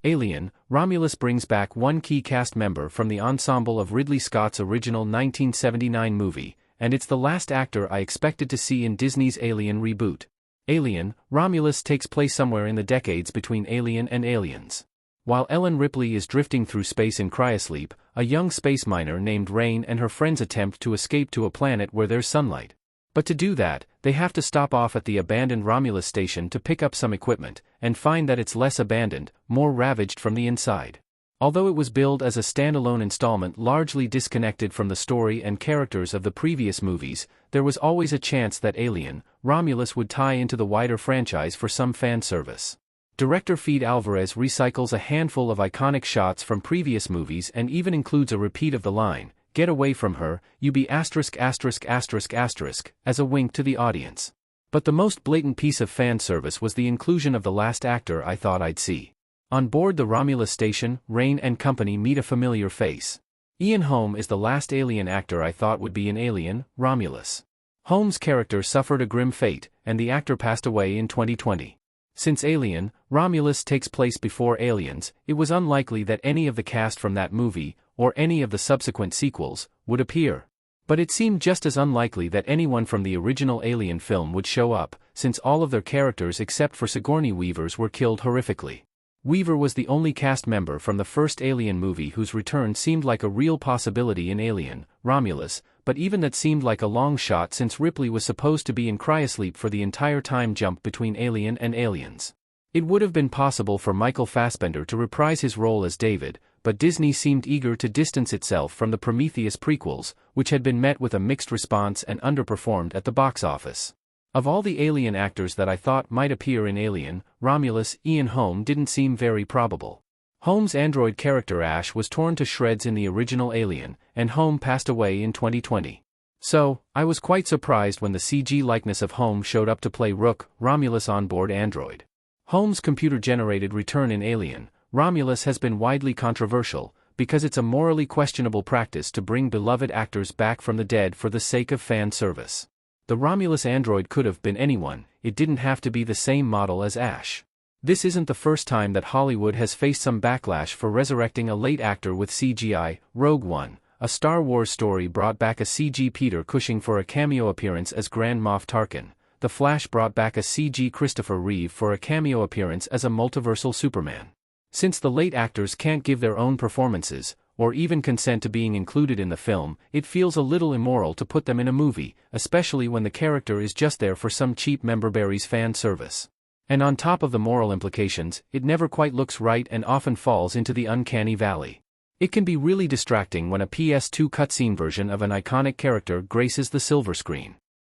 Alien, Romulus brings back one key cast member from the ensemble of Ridley Scott's original 1979 movie, and it's the last actor I expected to see in Disney's Alien reboot. Alien, Romulus takes place somewhere in the decades between Alien and Aliens. While Ellen Ripley is drifting through space in cryosleep, a young space miner named Rain and her friends attempt to escape to a planet where there's sunlight. But to do that, they have to stop off at the abandoned Romulus station to pick up some equipment, and find that it's less abandoned, more ravaged from the inside. Although it was billed as a standalone installment largely disconnected from the story and characters of the previous movies, there was always a chance that Alien, Romulus would tie into the wider franchise for some fan service. Director Fede Alvarez recycles a handful of iconic shots from previous movies and even includes a repeat of the line, "Get away from her, you be ********, as a wink to the audience. But the most blatant piece of fan service was the inclusion of the last actor I thought I'd see. On board the Romulus station, Rain and company meet a familiar face. Ian Holm is the last Alien actor I thought would be in Alien, Romulus. Holm's character suffered a grim fate, and the actor passed away in 2020. Since Alien, Romulus takes place before Aliens, it was unlikely that any of the cast from that movie, or any of the subsequent sequels, would appear. But it seemed just as unlikely that anyone from the original Alien film would show up, since all of their characters except for Sigourney Weaver's were killed horrifically. Weaver was the only cast member from the first Alien movie whose return seemed like a real possibility in Alien, Romulus, but even that seemed like a long shot since Ripley was supposed to be in cryosleep for the entire time jump between Alien and Aliens. It would have been possible for Michael Fassbender to reprise his role as David, but Disney seemed eager to distance itself from the Prometheus prequels, which had been met with a mixed response and underperformed at the box office. Of all the Alien actors that I thought might appear in Alien, Romulus, Ian Holm didn't seem very probable. Holm's android character Ash was torn to shreds in the original Alien, and Holm passed away in 2020. So, I was quite surprised when the CG likeness of Holm showed up to play Rook, Romulus' onboard android. Holm's computer-generated return in Alien, Romulus has been widely controversial, because it's a morally questionable practice to bring beloved actors back from the dead for the sake of fan service. The Romulus android could have been anyone, it didn't have to be the same model as Ash. This isn't the first time that Hollywood has faced some backlash for resurrecting a late actor with CGI. Rogue One, a Star Wars story, brought back a CG Peter Cushing for a cameo appearance as Grand Moff Tarkin. The Flash brought back a CG Christopher Reeve for a cameo appearance as a multiversal Superman. Since the late actors can't give their own performances, or even consent to being included in the film, it feels a little immoral to put them in a movie, especially when the character is just there for some cheap memberberries fan service. And on top of the moral implications, it never quite looks right and often falls into the uncanny valley. It can be really distracting when a PS2 cutscene version of an iconic character graces the silver screen.